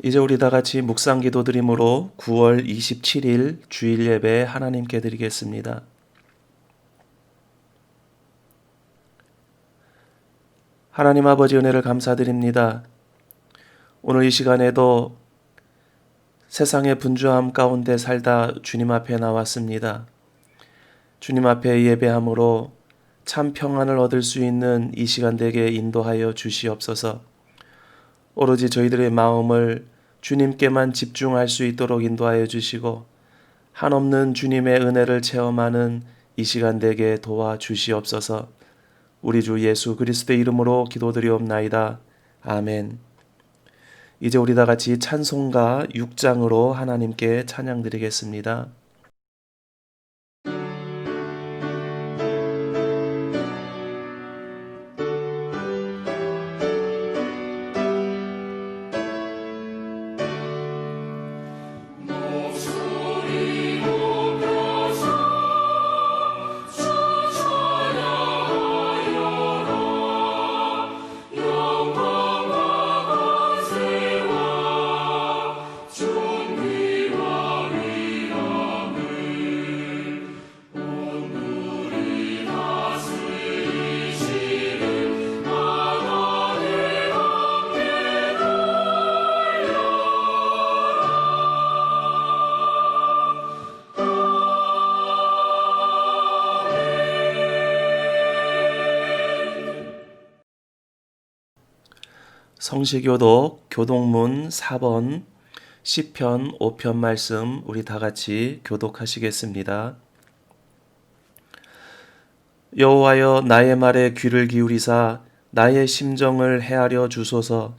이제 우리 다 같이 묵상 기도 드림으로 9월 27일 주일 예배 하나님께 드리겠습니다. 하나님 아버지 은혜를 감사드립니다. 오늘 이 시간에도 세상의 분주함 가운데 살다 주님 앞에 나왔습니다. 주님 앞에 예배함으로 참 평안을 얻을 수 있는 이 시간 되게 인도하여 주시옵소서. 오로지 저희들의 마음을 주님께만 집중할 수 있도록 인도하여 주시고 한없는 주님의 은혜를 체험하는 이 시간 되게 도와주시옵소서. 우리 주 예수 그리스도의 이름으로 기도드리옵나이다. 아멘. 이제 우리 다 같이 찬송가 6장으로 하나님께 찬양드리겠습니다. 성시교독 교독문 4번 시편 5편 말씀 우리 다 같이 교독하시겠습니다. 여호와여 나의 말에 귀를 기울이사 나의 심정을 헤아려 주소서.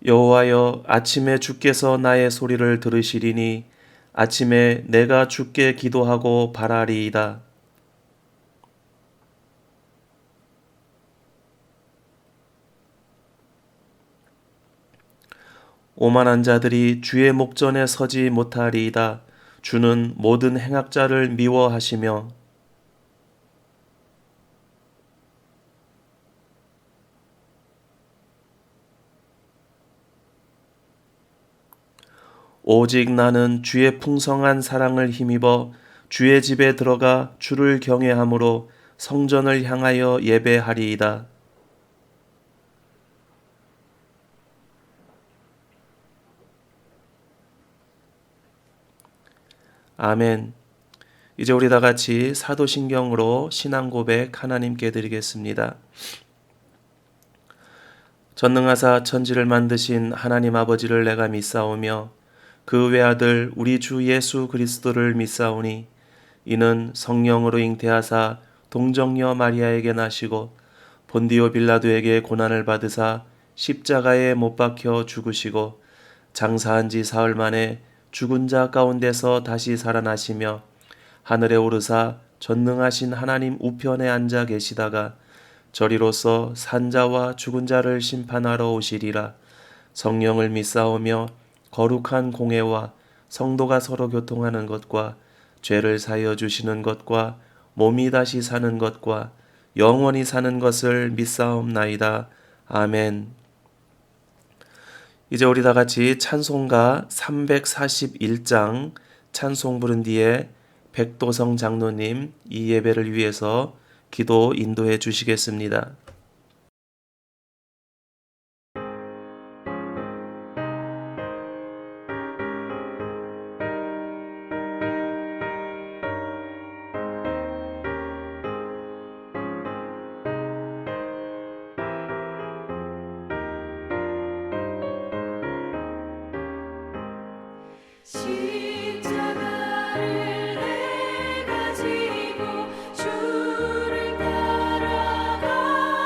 여호와여 아침에 주께서 나의 소리를 들으시리니 아침에 내가 주께 기도하고 바라리이다. 오만한 자들이 주의 목전에 서지 못하리이다. 주는 모든 행악자를 미워하시며 오직 나는 주의 풍성한 사랑을 힘입어 주의 집에 들어가 주를 경외함으로 성전을 향하여 예배하리이다. 아멘. 이제 우리 다 같이 사도신경으로 신앙 고백 하나님께 드리겠습니다. 전능하사 천지를 만드신 하나님 아버지를 내가 믿사오며 그 외아들 우리 주 예수 그리스도를 믿사오니 이는 성령으로 잉태하사 동정녀 마리아에게 나시고 본디오 빌라도에게 고난을 받으사 십자가에 못 박혀 죽으시고 장사한 지 사흘 만에 죽은 자 가운데서 다시 살아나시며 하늘에 오르사 전능하신 하나님 우편에 앉아 계시다가 저리로서 산자와 죽은 자를 심판하러 오시리라. 성령을 믿사오며 거룩한 공회와 성도가 서로 교통하는 것과 죄를 사하여 주시는 것과 몸이 다시 사는 것과 영원히 사는 것을 믿사옵나이다. 아멘. 이제 우리 다 같이 찬송가 341장 찬송 부른 뒤에 백도성 장로님 이 예배를 위해서 기도 인도해 주시겠습니다. 십자가를 내가 지고 주를 따라가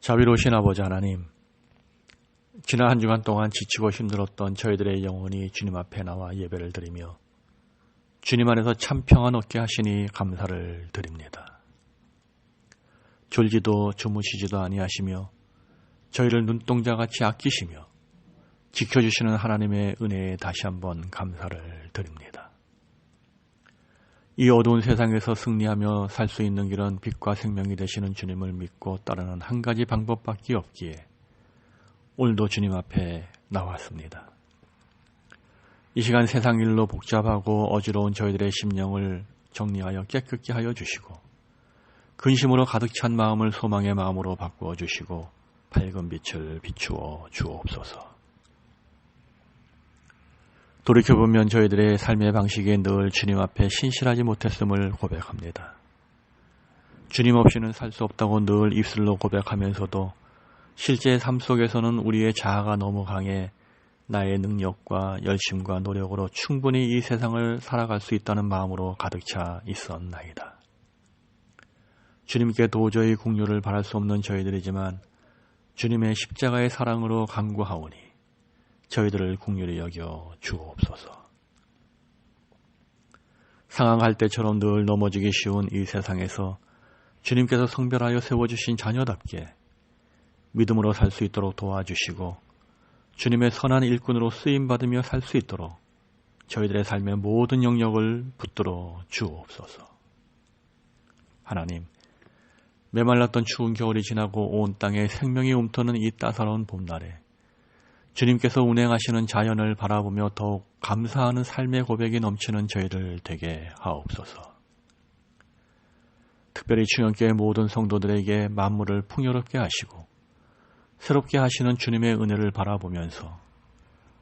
자비로우신 아버지 하나님, 지난 한 주간 동안 지치고 힘들었던 저희들의 영혼이 주님 앞에 나와 예배를 드리며 주님 안에서 참 평안 얻게 하시니 감사를 드립니다. 졸지도 주무시지도 아니하시며 저희를 눈동자같이 아끼시며 지켜주시는 하나님의 은혜에 다시 한번 감사를 드립니다. 이 어두운 세상에서 승리하며 살 수 있는 길은 빛과 생명이 되시는 주님을 믿고 따르는 한 가지 방법밖에 없기에 오늘도 주님 앞에 나왔습니다. 이 시간 세상 일로 복잡하고 어지러운 저희들의 심령을 정리하여 깨끗게 하여 주시고 근심으로 가득 찬 마음을 소망의 마음으로 바꾸어 주시고 밝은 빛을 비추어 주옵소서. 돌이켜보면 저희들의 삶의 방식에 늘 주님 앞에 신실하지 못했음을 고백합니다. 주님 없이는 살 수 없다고 늘 입술로 고백하면서도 실제 삶 속에서는 우리의 자아가 너무 강해 나의 능력과 열심과 노력으로 충분히 이 세상을 살아갈 수 있다는 마음으로 가득 차 있었나이다. 주님께 도저히 긍휼을 바랄 수 없는 저희들이지만 주님의 십자가의 사랑으로 간구하오니 저희들을 긍휼히 여겨 주옵소서. 상황할 때처럼 늘 넘어지기 쉬운 이 세상에서 주님께서 성별하여 세워주신 자녀답게 믿음으로 살 수 있도록 도와주시고 주님의 선한 일꾼으로 쓰임받으며 살 수 있도록 저희들의 삶의 모든 영역을 붙들어 주옵소서. 하나님, 메말랐던 추운 겨울이 지나고 온 땅에 생명이 움트는 이 따사로운 봄날에 주님께서 운행하시는 자연을 바라보며 더욱 감사하는 삶의 고백이 넘치는 저희들 되게 하옵소서. 특별히 충영교회 모든 성도들에게 만물을 풍요롭게 하시고 새롭게 하시는 주님의 은혜를 바라보면서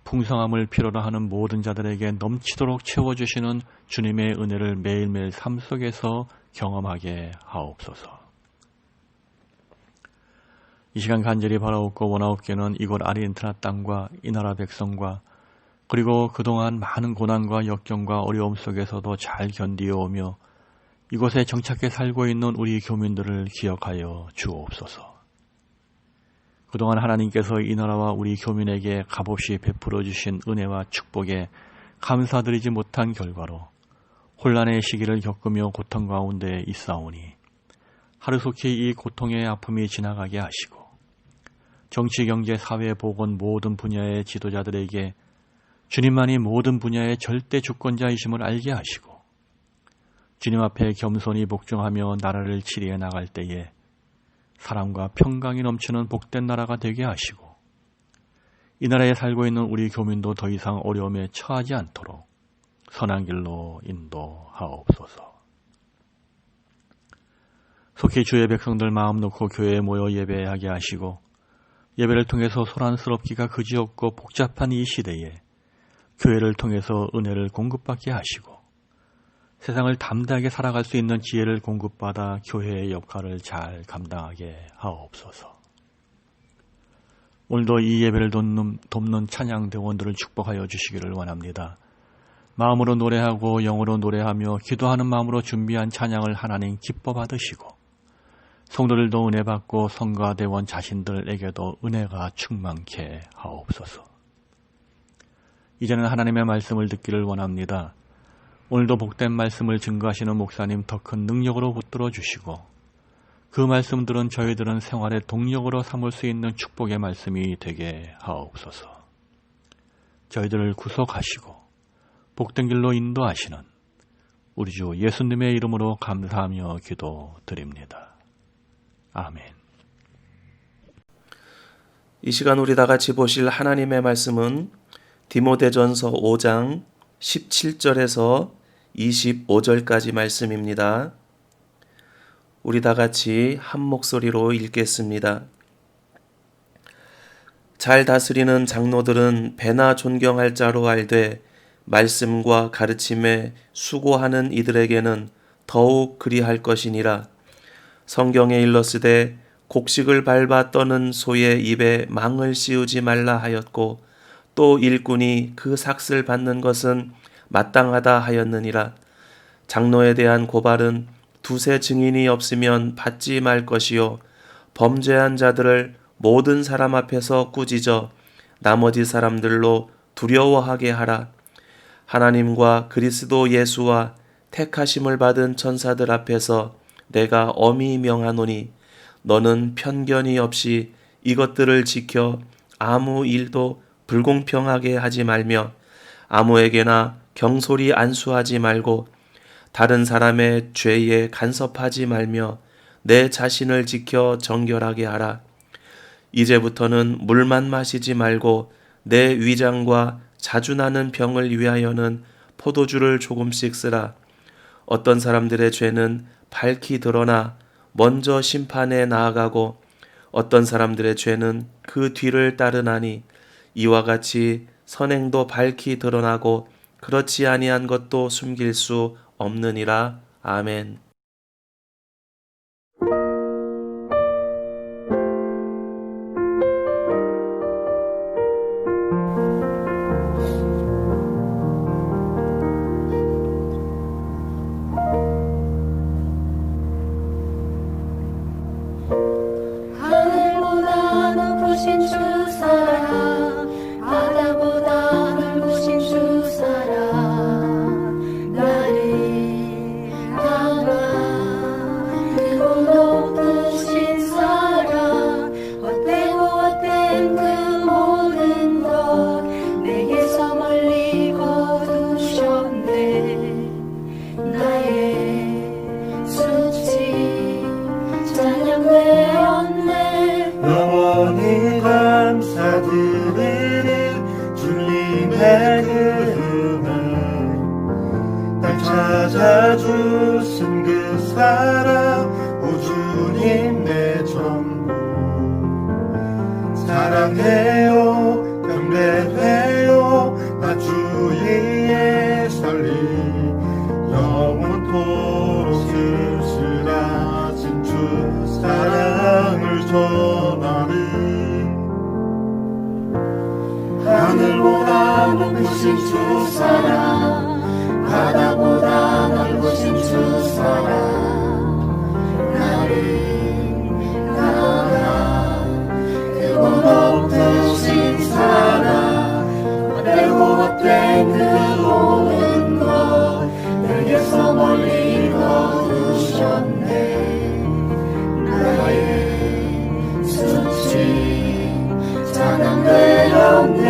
풍성함을 필요로 하는 모든 자들에게 넘치도록 채워주시는 주님의 은혜를 매일매일 삶 속에서 경험하게 하옵소서. 이 시간 간절히 바라옵고 원하옵기는 이곳 아르헨티나 땅과 이 나라 백성과 그리고 그동안 많은 고난과 역경과 어려움 속에서도 잘 견디어오며 이곳에 정착해 살고 있는 우리 교민들을 기억하여 주옵소서. 그동안 하나님께서 이 나라와 우리 교민에게 값없이 베풀어 주신 은혜와 축복에 감사드리지 못한 결과로 혼란의 시기를 겪으며 고통 가운데 있사오니 하루속히 이 고통의 아픔이 지나가게 하시고 정치, 경제, 사회, 보건 모든 분야의 지도자들에게 주님만이 모든 분야의 절대 주권자이심을 알게 하시고 주님 앞에 겸손히 복종하며 나라를 치리해 나갈 때에 사랑과 평강이 넘치는 복된 나라가 되게 하시고 이 나라에 살고 있는 우리 교민도 더 이상 어려움에 처하지 않도록 선한 길로 인도하옵소서. 속히 주의 백성들 마음 놓고 교회에 모여 예배하게 하시고 예배를 통해서 소란스럽기가 그지없고 복잡한 이 시대에 교회를 통해서 은혜를 공급받게 하시고 세상을 담대하게 살아갈 수 있는 지혜를 공급받아 교회의 역할을 잘 감당하게 하옵소서. 오늘도 이 예배를 돕는 찬양대원들을 축복하여 주시기를 원합니다. 마음으로 노래하고 영어로 노래하며 기도하는 마음으로 준비한 찬양을 하나님 기뻐 받으시고 성도들도 은혜 받고 성가대원 자신들에게도 은혜가 충만케 하옵소서. 이제는 하나님의 말씀을 듣기를 원합니다. 오늘도 복된 말씀을 증거하시는 목사님 더 큰 능력으로 붙들어 주시고 그 말씀들은 저희들은 생활의 동력으로 삼을 수 있는 축복의 말씀이 되게 하옵소서. 저희들을 구속하시고 복된 길로 인도하시는 우리 주 예수님의 이름으로 감사하며 기도드립니다. 아멘. 이 시간 우리 다 같이 보실 하나님의 말씀은 디모데전서 5장 17절에서 25절까지 말씀입니다. 우리 다 같이 한 목소리로 읽겠습니다. 잘 다스리는 장로들은 배나 존경할 자로 알되 말씀과 가르침에 수고하는 이들에게는 더욱 그리할 것이니라. 성경에 일렀으되 곡식을 밟아 떠는 소의 입에 망을 씌우지 말라 하였고 또 일꾼이 그 삭슬 받는 것은 마땅하다 하였느니라. 장로에 대한 고발은 두세 증인이 없으면 받지 말 것이요 범죄한 자들을 모든 사람 앞에서 꾸짖어 나머지 사람들로 두려워하게 하라. 하나님과 그리스도 예수와 택하심을 받은 천사들 앞에서 내가 엄히 명하노니 너는 편견이 없이 이것들을 지켜 아무 일도 불공평하게 하지 말며 아무에게나 경솔히 안수하지 말고 다른 사람의 죄에 간섭하지 말며 내 자신을 지켜 정결하게 하라. 이제부터는 물만 마시지 말고 내 위장과 자주 나는 병을 위하여는 포도주를 조금씩 쓰라. 어떤 사람들의 죄는 밝히 드러나 먼저 심판에 나아가고 어떤 사람들의 죄는 그 뒤를 따르나니 이와 같이 선행도 밝히 드러나고 그렇지 아니한 것도 숨길 수 없느니라. 아멘. 하늘보다 높으신 주 사랑, 바다보다 넓으신 주 사랑, 나를 향한 크고 높으신 사랑, 헛되고 헛된 그 모든 것 내게서 멀리 거두셨네. 나의 수치 찬양되었네. 영원히 감사드리리 주님의 그 은혜. 날 찾아주신 그 사랑, 오 주님 내 전부. 사랑해요 경배해요 나 주 위에 설리. 영원토록 쓸쓸하신 주 사랑을 전하리. 하늘보다 높으신 주 사랑, 바다보다 넓으신 주 사랑, 나를 향한 크고 높으신 사랑, 헛되고 헛된 그 모든 것 내게서 멀리 거두셨네. 나의 수치 찬양되었네.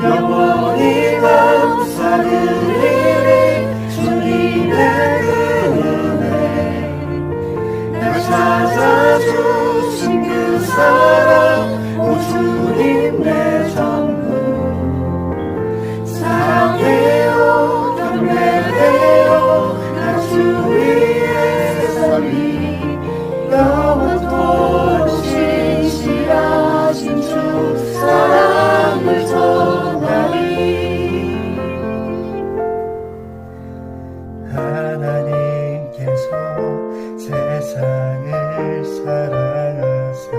영원히 감사드리리 주님의 그 은혜. 날 찾아주신 그 사랑, 오 주님 내 전부. 사랑해요 경배해요 나 주 위에 설리. 영원토록 신실하신 주 사랑을 전하리. 하나님께서 세상을 사랑하사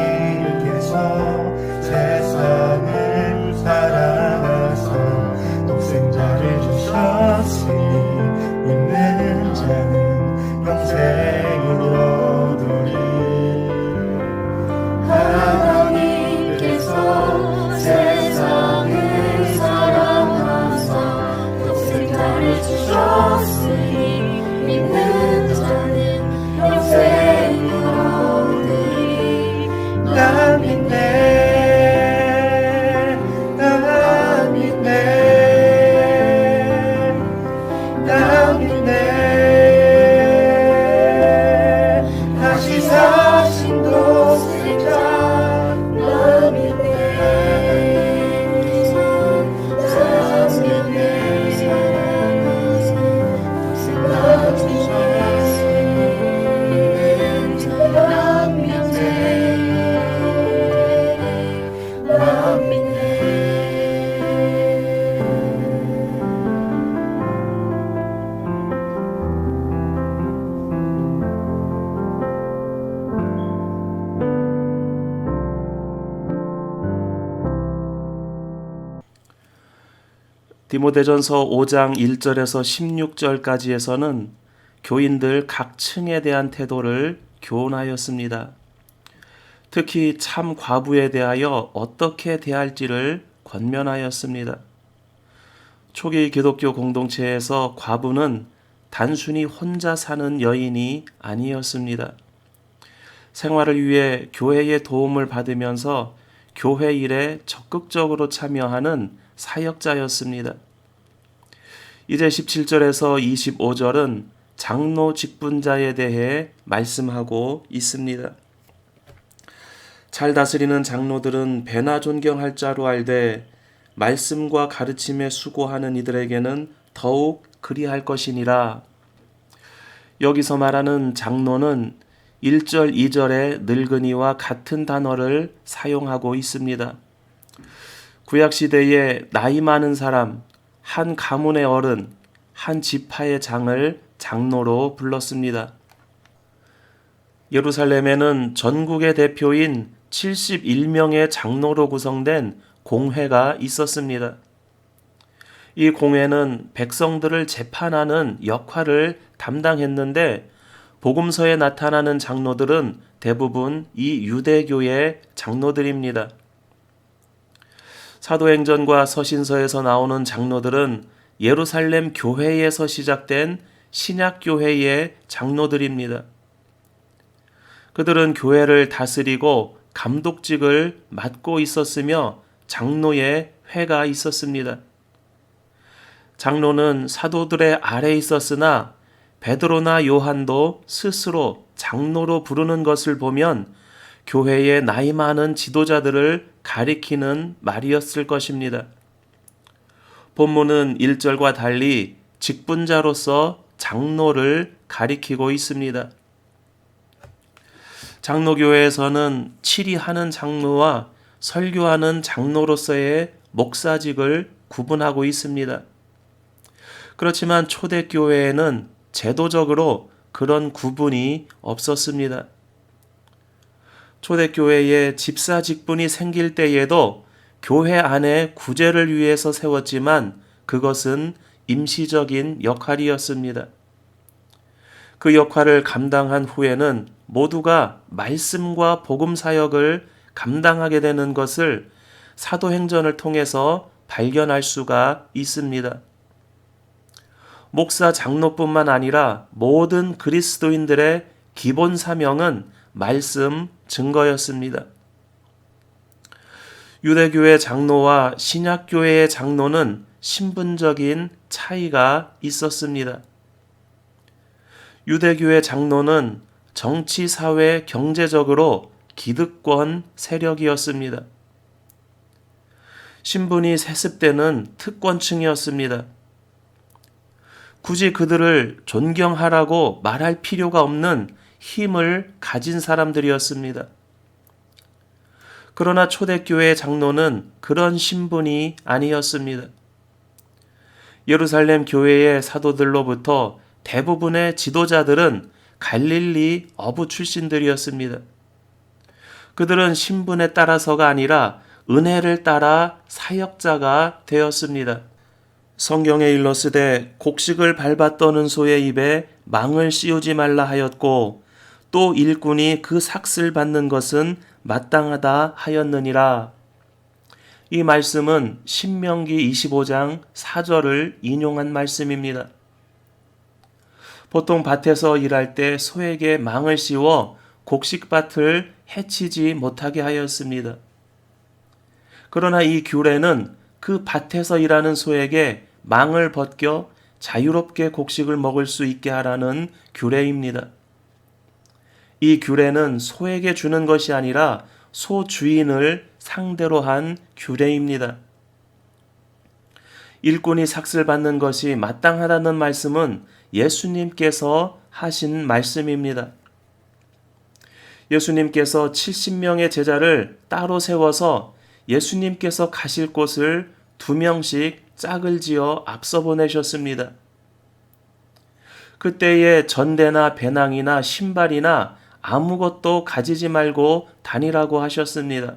하나님께서 세상을 사랑하사 독생자를 주셨으니 믿는 자는 영생을 얻으리. 하나님께서 세상을 사랑하사 독생자를 주셨으니 믿는 자는 영생을 얻으리. 나 믿네 나 믿네 나 믿네. 다시 사신 독생자 나 믿네. 나 믿네. 나 믿네. 나 믿네. 디모데전서 5장 1절에서 16절까지에서는 교인들 각 층에 대한 태도를 교훈하였습니다. 특히 참 과부에 대하여 어떻게 대할지를 권면하였습니다. 초기 기독교 공동체에서 과부는 단순히 혼자 사는 여인이 아니었습니다. 생활을 위해 교회의 도움을 받으면서 교회 일에 적극적으로 참여하는 사역자였습니다. 이제 17절에서 25절은 장로 직분자에 대해 말씀하고 있습니다. 잘 다스리는 장로들은 배나 존경할 자로 알되 말씀과 가르침에 수고하는 이들에게는 더욱 그리할 것이니라. 여기서 말하는 장로는 1절, 2절의 늙은이와 같은 단어를 사용하고 있습니다. 구약시대에 나이 많은 사람, 한 가문의 어른, 한 지파의 장을 장로로 불렀습니다. 예루살렘에는 전국의 대표인 71명의 장로로 구성된 공회가 있었습니다. 이 공회는 백성들을 재판하는 역할을 담당했는데 복음서에 나타나는 장로들은 대부분 이 유대교의 장로들입니다. 사도행전과 서신서에서 나오는 장로들은 예루살렘 교회에서 시작된 신약교회의 장로들입니다. 그들은 교회를 다스리고 감독직을 맡고 있었으며 장로의 회가 있었습니다. 장로는 사도들의 아래에 있었으나 베드로나 요한도 스스로 장로로 부르는 것을 보면 교회의 나이 많은 지도자들을 가리키는 말이었을 것입니다. 본문은 1절과 달리 직분자로서 장로를 가리키고 있습니다. 장로교회에서는 치리하는 장로와 설교하는 장로로서의 목사직을 구분하고 있습니다. 그렇지만 초대교회에는 제도적으로 그런 구분이 없었습니다. 초대교회에 집사 직분이 생길 때에도 교회 안에 구제를 위해서 세웠지만 그것은 임시적인 역할이었습니다. 그 역할을 감당한 후에는 모두가 말씀과 복음 사역을 감당하게 되는 것을 사도행전을 통해서 발견할 수가 있습니다. 목사 장로뿐만 아니라 모든 그리스도인들의 기본 사명은 말씀 증거였습니다. 유대교회 장로와 신약교회의 장로는 신분적인 차이가 있었습니다. 유대교회 장로는 정치, 사회, 경제적으로 기득권 세력이었습니다. 신분이 세습되는 특권층이었습니다. 굳이 그들을 존경하라고 말할 필요가 없는 힘을 가진 사람들이었습니다. 그러나 초대교회 장로는 그런 신분이 아니었습니다. 예루살렘 교회의 사도들로부터 대부분의 지도자들은 갈릴리 어부 출신들이었습니다. 그들은 신분에 따라서가 아니라 은혜를 따라 사역자가 되었습니다. 성경에 일렀으되 곡식을 밟아 떠는 소의 입에 망을 씌우지 말라 하였고 또 일꾼이 그 삭슬 받는 것은 마땅하다 하였느니라. 이 말씀은 신명기 25장 4절을 인용한 말씀입니다. 보통 밭에서 일할 때 소에게 망을 씌워 곡식밭을 해치지 못하게 하였습니다. 그러나 이 규례는 그 밭에서 일하는 소에게 망을 벗겨 자유롭게 곡식을 먹을 수 있게 하라는 규례입니다. 이 규례는 소에게 주는 것이 아니라 소 주인을 상대로 한 규례입니다. 일꾼이 삭슬 받는 것이 마땅하다는 말씀은 예수님께서 하신 말씀입니다. 예수님께서 70명의 제자를 따로 세워서 예수님께서 가실 곳을 2명씩 짝을 지어 앞서 보내셨습니다. 그때에 전대나 배낭이나 신발이나 아무것도 가지지 말고 다니라고 하셨습니다.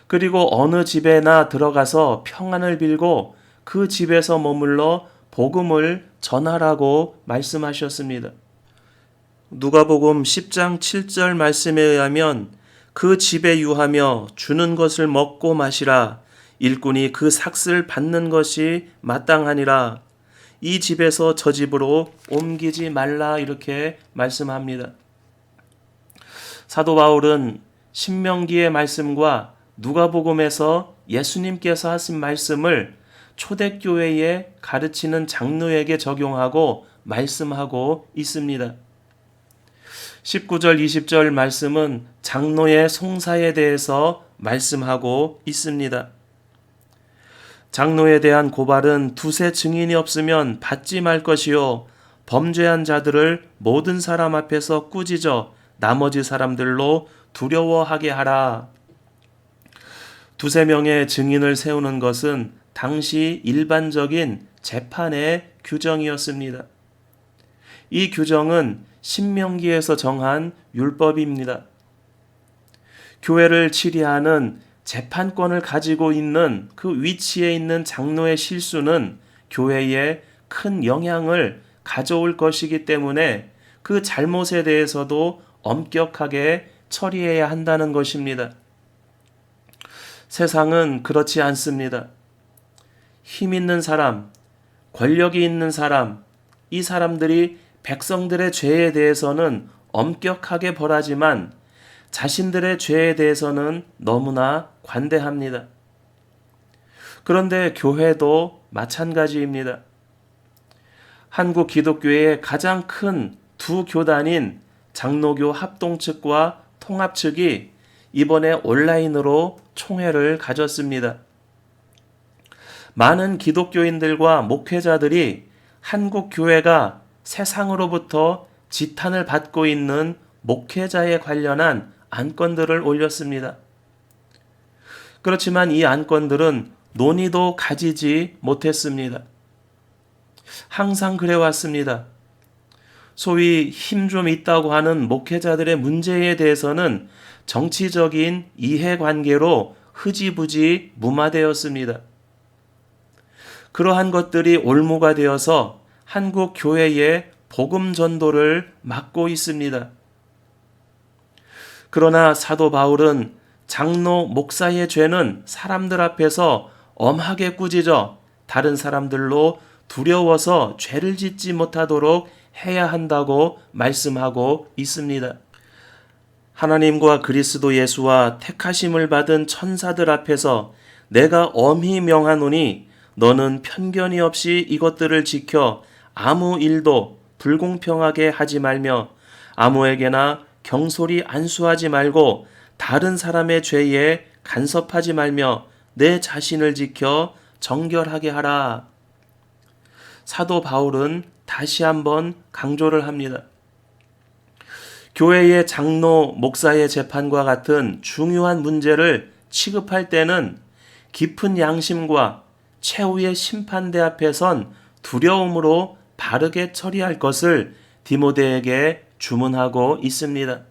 그리고 어느 집에나 들어가서 평안을 빌고 그 집에서 머물러 복음을 전하라고 말씀하셨습니다. 누가복음 10장 7절 말씀에 의하면 그 집에 유하며 주는 것을 먹고 마시라. 일꾼이 그 삭을 받는 것이 마땅하니라. 이 집에서 저 집으로 옮기지 말라. 이렇게 말씀합니다. 사도 바울은 신명기의 말씀과 누가복음에서 예수님께서 하신 말씀을 초대교회에 가르치는 장로에게 적용하고 말씀하고 있습니다. 19절 20절 말씀은 장로의 송사에 대해서 말씀하고 있습니다. 장로에 대한 고발은 두세 증인이 없으면 받지 말 것이요 범죄한 자들을 모든 사람 앞에서 꾸짖어 나머지 사람들로 두려워하게 하라. 두세 명의 증인을 세우는 것은 당시 일반적인 재판의 규정이었습니다. 이 규정은 신명기에서 정한 율법입니다. 교회를 치리하는 재판권을 가지고 있는 그 위치에 있는 장로의 실수는 교회에 큰 영향을 가져올 것이기 때문에 그 잘못에 대해서도 엄격하게 처리해야 한다는 것입니다. 세상은 그렇지 않습니다. 힘 있는 사람, 권력이 있는 사람, 이 사람들이 백성들의 죄에 대해서는 엄격하게 벌하지만 자신들의 죄에 대해서는 너무나 관대합니다. 그런데 교회도 마찬가지입니다. 한국 기독교의 가장 큰 두 교단인 장로교 합동 측과 통합 측이 이번에 온라인으로 총회를 가졌습니다. 많은 기독교인들과 목회자들이 한국 교회가 세상으로부터 지탄을 받고 있는 목회자에 관련한 안건들을 올렸습니다. 그렇지만 이 안건들은 논의도 가지지 못했습니다. 항상 그래왔습니다. 소위 힘 좀 있다고 하는 목회자들의 문제에 대해서는 정치적인 이해관계로 흐지부지 무마되었습니다. 그러한 것들이 올무가 되어서 한국 교회의 복음 전도를 막고 있습니다. 그러나 사도 바울은 장로, 목사의 죄는 사람들 앞에서 엄하게 꾸짖어 다른 사람들로 두려워서 죄를 짓지 못하도록 해야 한다고 말씀하고 있습니다. 하나님과 그리스도 예수와 택하심을 받은 천사들 앞에서 내가 엄히 명하노니 너는 편견이 없이 이것들을 지켜 아무 일도 불공평하게 하지 말며 아무에게나 경솔히 안수하지 말고 다른 사람의 죄에 간섭하지 말며 내 자신을 지켜 정결하게 하라. 사도 바울은 다시 한번 강조를 합니다. 교회의 장로, 목사의 재판과 같은 중요한 문제를 취급할 때는 깊은 양심과 최후의 심판대 앞에 선 두려움으로 바르게 처리할 것을 디모데에게 주문하고 있습니다.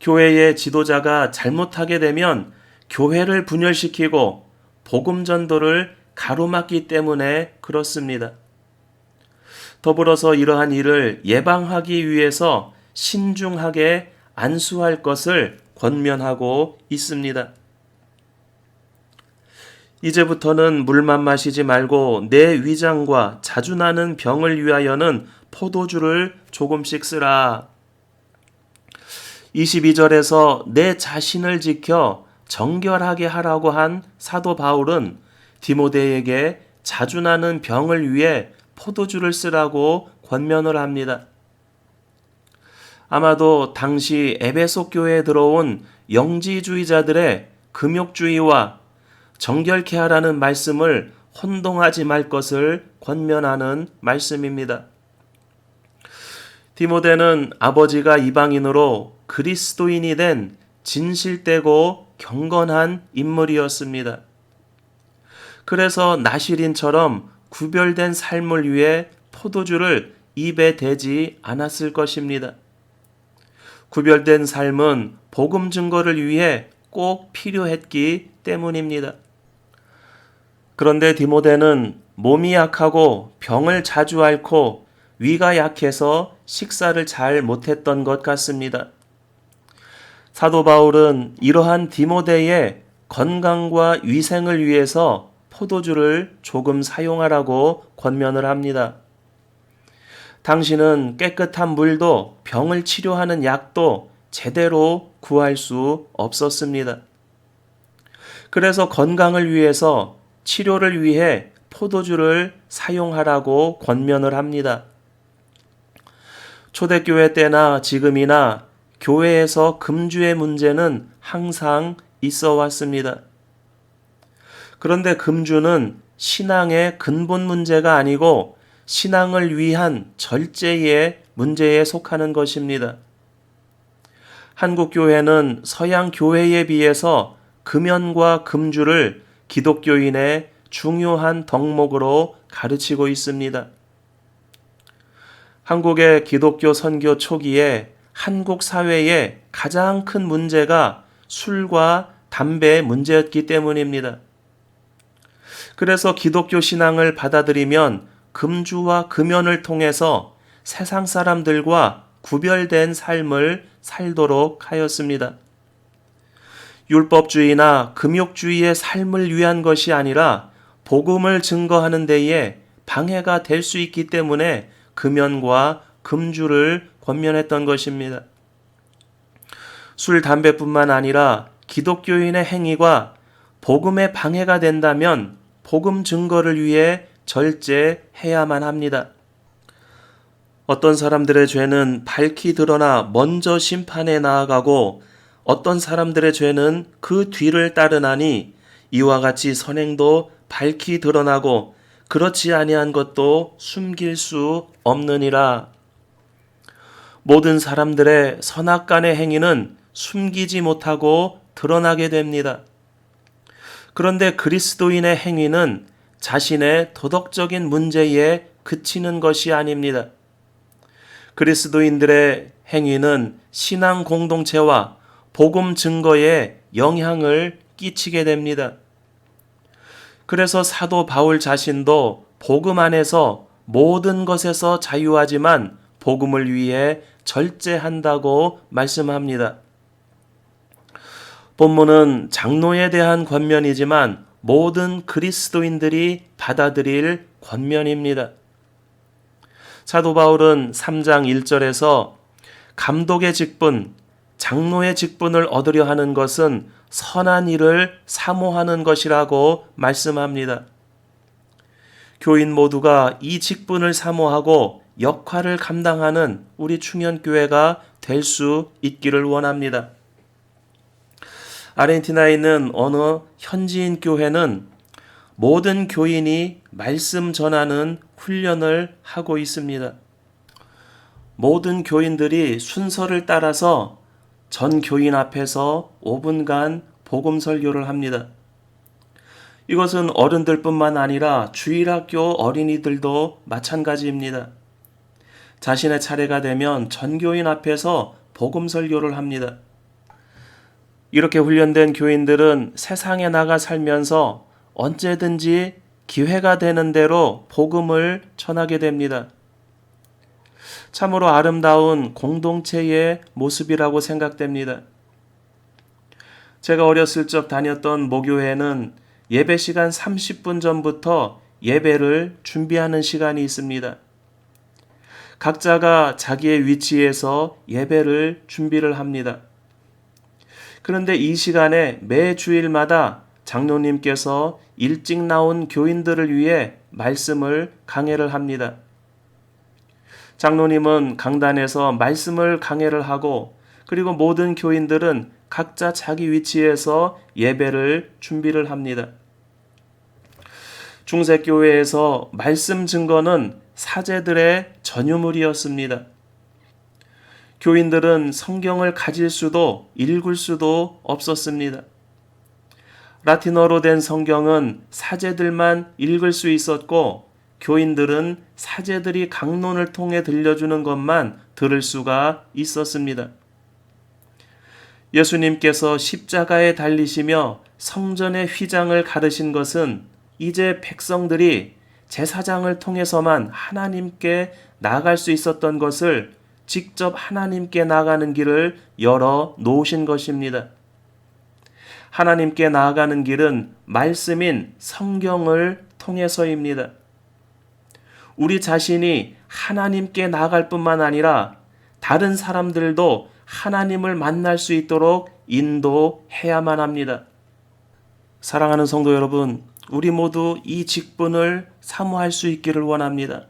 교회의 지도자가 잘못하게 되면 교회를 분열시키고 복음 전도를 가로막기 때문에 그렇습니다. 더불어서 이러한 일을 예방하기 위해서 신중하게 안수할 것을 권면하고 있습니다. 이제부터는 물만 마시지 말고 내 위장과 자주 나는 병을 위하여는 포도주를 조금씩 쓰라. 22절에서 내 자신을 지켜 정결하게 하라고 한 사도 바울은 디모데에게 자주 나는 병을 위해 포도주를 쓰라고 권면을 합니다. 아마도 당시 에베소 교회에 들어온 영지주의자들의 금욕주의와 정결케 하라는 말씀을 혼동하지 말 것을 권면하는 말씀입니다. 디모데는 아버지가 이방인으로 그리스도인이 된 진실되고 경건한 인물이었습니다. 그래서 나실인처럼 구별된 삶을 위해 포도주를 입에 대지 않았을 것입니다. 구별된 삶은 복음 증거를 위해 꼭 필요했기 때문입니다. 그런데 디모데는 몸이 약하고 병을 자주 앓고 위가 약해서 식사를 잘 못했던 것 같습니다. 사도 바울은 이러한 디모데의 건강과 위생을 위해서 포도주를 조금 사용하라고 권면을 합니다. 당신은 깨끗한 물도 병을 치료하는 약도 제대로 구할 수 없었습니다. 그래서 건강을 위해서 치료를 위해 포도주를 사용하라고 권면을 합니다. 초대교회 때나 지금이나 교회에서 금주의 문제는 항상 있어 왔습니다. 그런데 금주는 신앙의 근본 문제가 아니고 신앙을 위한 절제의 문제에 속하는 것입니다. 한국 교회는 서양 교회에 비해서 금연과 금주를 기독교인의 중요한 덕목으로 가르치고 있습니다. 한국의 기독교 선교 초기에 한국 사회의 가장 큰 문제가 술과 담배의 문제였기 때문입니다. 그래서 기독교 신앙을 받아들이면 금주와 금연을 통해서 세상 사람들과 구별된 삶을 살도록 하였습니다. 율법주의나 금욕주의의 삶을 위한 것이 아니라 복음을 증거하는 데에 방해가 될 수 있기 때문에 금연과 금주를 권면했던 것입니다. 술, 담배뿐만 아니라 기독교인의 행위가 복음에 방해가 된다면 복음 증거를 위해 절제해야만 합니다. 어떤 사람들의 죄는 밝히 드러나 먼저 심판에 나아가고 어떤 사람들의 죄는 그 뒤를 따르나니 이와 같이 선행도 밝히 드러나고 그렇지 아니한 것도 숨길 수 없느니라. 모든 사람들의 선악간의 행위는 숨기지 못하고 드러나게 됩니다. 그런데 그리스도인의 행위는 자신의 도덕적인 문제에 그치는 것이 아닙니다. 그리스도인들의 행위는 신앙 공동체와 복음 증거에 영향을 끼치게 됩니다. 그래서 사도 바울 자신도 복음 안에서 모든 것에서 자유하지만 복음을 위해 절제한다고 말씀합니다. 본문은 장로에 대한 권면이지만 모든 그리스도인들이 받아들일 권면입니다. 사도 바울은 3장 1절에서 감독의 직분, 장로의 직분을 얻으려 하는 것은 선한 일을 사모하는 것이라고 말씀합니다. 교인 모두가 이 직분을 사모하고 역할을 감당하는 우리 충현교회가 될 수 있기를 원합니다. 아르헨티나에 있는 어느 현지인 교회는 모든 교인이 말씀 전하는 훈련을 하고 있습니다. 모든 교인들이 순서를 따라서 전 교인 앞에서 5분간 복음 설교를 합니다. 이것은 어른들뿐만 아니라 주일학교 어린이들도 마찬가지입니다. 자신의 차례가 되면 전교인 앞에서 복음 설교를 합니다. 이렇게 훈련된 교인들은 세상에 나가 살면서 언제든지 기회가 되는 대로 복음을 전하게 됩니다. 참으로 아름다운 공동체의 모습이라고 생각됩니다. 제가 어렸을 적 다녔던 모교회는 예배 시간 30분 전부터 예배를 준비하는 시간이 있습니다. 각자가 자기의 위치에서 예배를 준비를 합니다. 그런데 이 시간에 매 주일마다 장로님께서 일찍 나온 교인들을 위해 말씀을 강해를 합니다. 장로님은 강단에서 말씀을 강해를 하고 그리고 모든 교인들은 각자 자기 위치에서 예배를 준비를 합니다. 중세교회에서 말씀 증거는 사제들의 전유물이었습니다. 교인들은 성경을 가질 수도 읽을 수도 없었습니다. 라틴어로 된 성경은 사제들만 읽을 수 있었고 교인들은 사제들이 강론을 통해 들려주는 것만 들을 수가 있었습니다. 예수님께서 십자가에 달리시며 성전의 휘장을 가르신 것은 이제 백성들이 제사장을 통해서만 하나님께 나아갈 수 있었던 것을 직접 하나님께 나아가는 길을 열어 놓으신 것입니다. 하나님께 나아가는 길은 말씀인 성경을 통해서입니다. 우리 자신이 하나님께 나아갈 뿐만 아니라 다른 사람들도 하나님을 만날 수 있도록 인도해야만 합니다. 사랑하는 성도 여러분, 우리 모두 이 직분을 사모할 수 있기를 원합니다.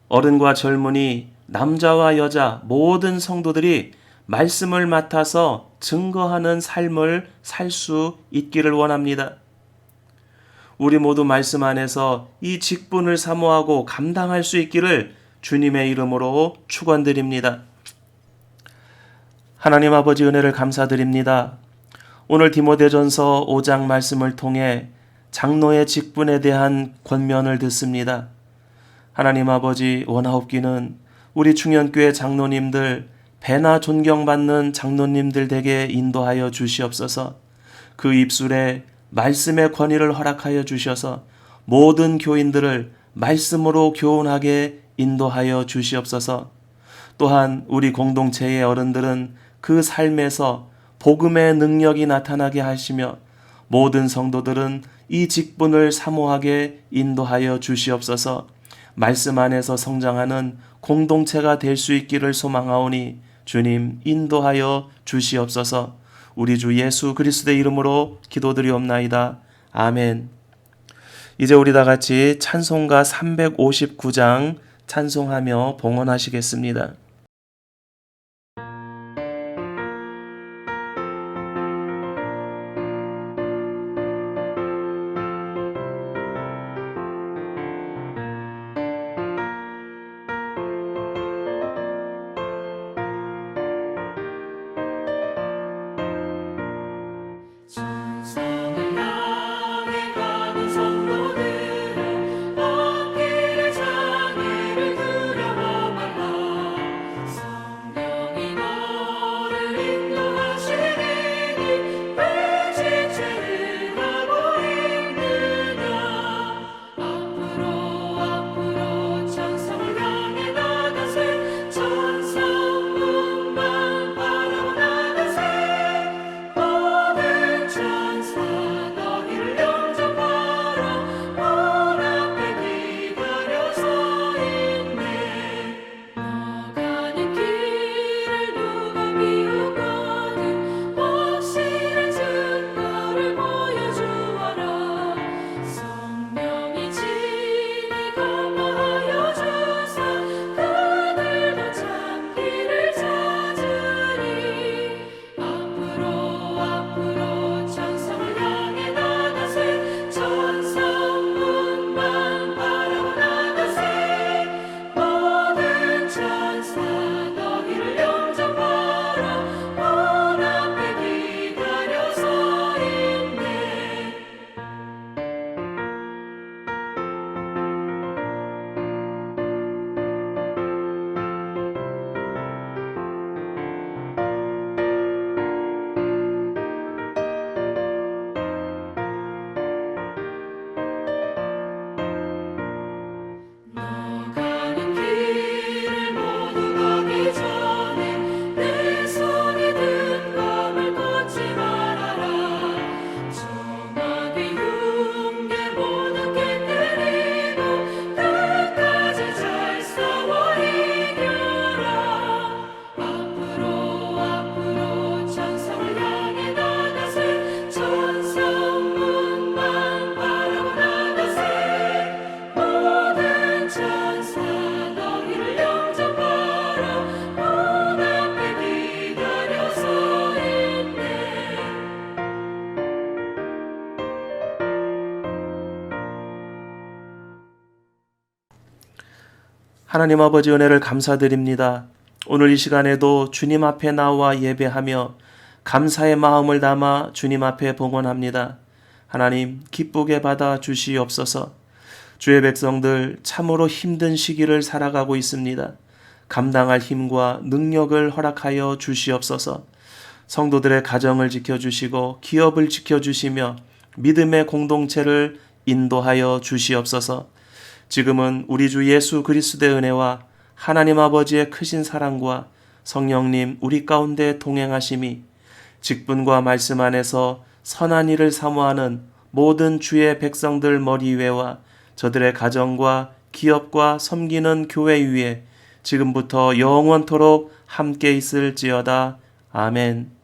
어른과 젊은이, 남자와 여자 모든 성도들이 말씀을 맡아서 증거하는 삶을 살 수 있기를 원합니다. 우리 모두 말씀 안에서 이 직분을 사모하고 감당할 수 있기를 주님의 이름으로 축원드립니다. 하나님 아버지 은혜를 감사드립니다. 오늘 디모데전서 5장 말씀을 통해 장로의 직분에 대한 권면을 듣습니다. 하나님 아버지, 원하옵기는 우리 충현교회 장로님들, 배나 존경받는 장로님들 댁에 인도하여 주시옵소서. 그 입술에 말씀의 권위를 허락하여 주셔서 모든 교인들을 말씀으로 교훈하게 인도하여 주시옵소서. 또한 우리 공동체의 어른들은 그 삶에서 복음의 능력이 나타나게 하시며 모든 성도들은 이 직분을 사모하게 인도하여 주시옵소서. 말씀 안에서 성장하는 공동체가 될 수 있기를 소망하오니 주님 인도하여 주시옵소서. 우리 주 예수 그리스도의 이름으로 기도드리옵나이다. 아멘. 이제 우리 다 같이 찬송가 359장 찬송하며 봉헌하시겠습니다. 천성을 향해 가는 성도들아 앞길의 장애를 두려워 말라. 성령이 너를 인도하시리니 왜 지체를 하고 있느냐. 앞으로 천성을 향해 나가세. 천성문만 바라보 나가세. 모든 천사 너희를 영접하라. 문 앞에 기다려 서 있네. 너 가는 길을 누가 비우거든 확실한 증거를 보여주어라. 성령이 친히 감화하여 주사 그들도 참 길을 찾으리. 앞으로 천성을 향해 나가세. 천성문만 바라보 나가세. 모든 천사 너희를 영접하라. 문 앞에 기다려 서 있네. 너 가는 길을 모두 가기 전에 내 손에 든 검을 꽂지 말아라. 정하게 흉계 모두 깨뜨리고 끝까지 잘 싸워 이겨라. 앞으로 천성을 향해 나가세. 천성문만 바라보 나가세. 모든 천사 너희를 영접하라. 문 앞에 기다려 서 있네. 하나님 아버지 은혜를 감사드립니다. 오늘 이 시간에도 주님 앞에 나와 예배하며 감사의 마음을 담아 주님 앞에 봉헌합니다. 하나님 기쁘게 받아 주시옵소서. 주의 백성들 참으로 힘든 시기를 살아가고 있습니다. 감당할 힘과 능력을 허락하여 주시옵소서. 성도들의 가정을 지켜주시고 기업을 지켜주시며 믿음의 공동체를 인도하여 주시옵소서. 지금은 우리 주 예수 그리스도의 은혜와 하나님 아버지의 크신 사랑과 성령님 우리 가운데 동행하심이 직분과 말씀 안에서 선한 일을 사모하는 모든 주의 백성들 머리 위에와 저들의 가정과 기업과 섬기는 교회 위에 지금부터 영원토록 함께 있을지어다. 아멘.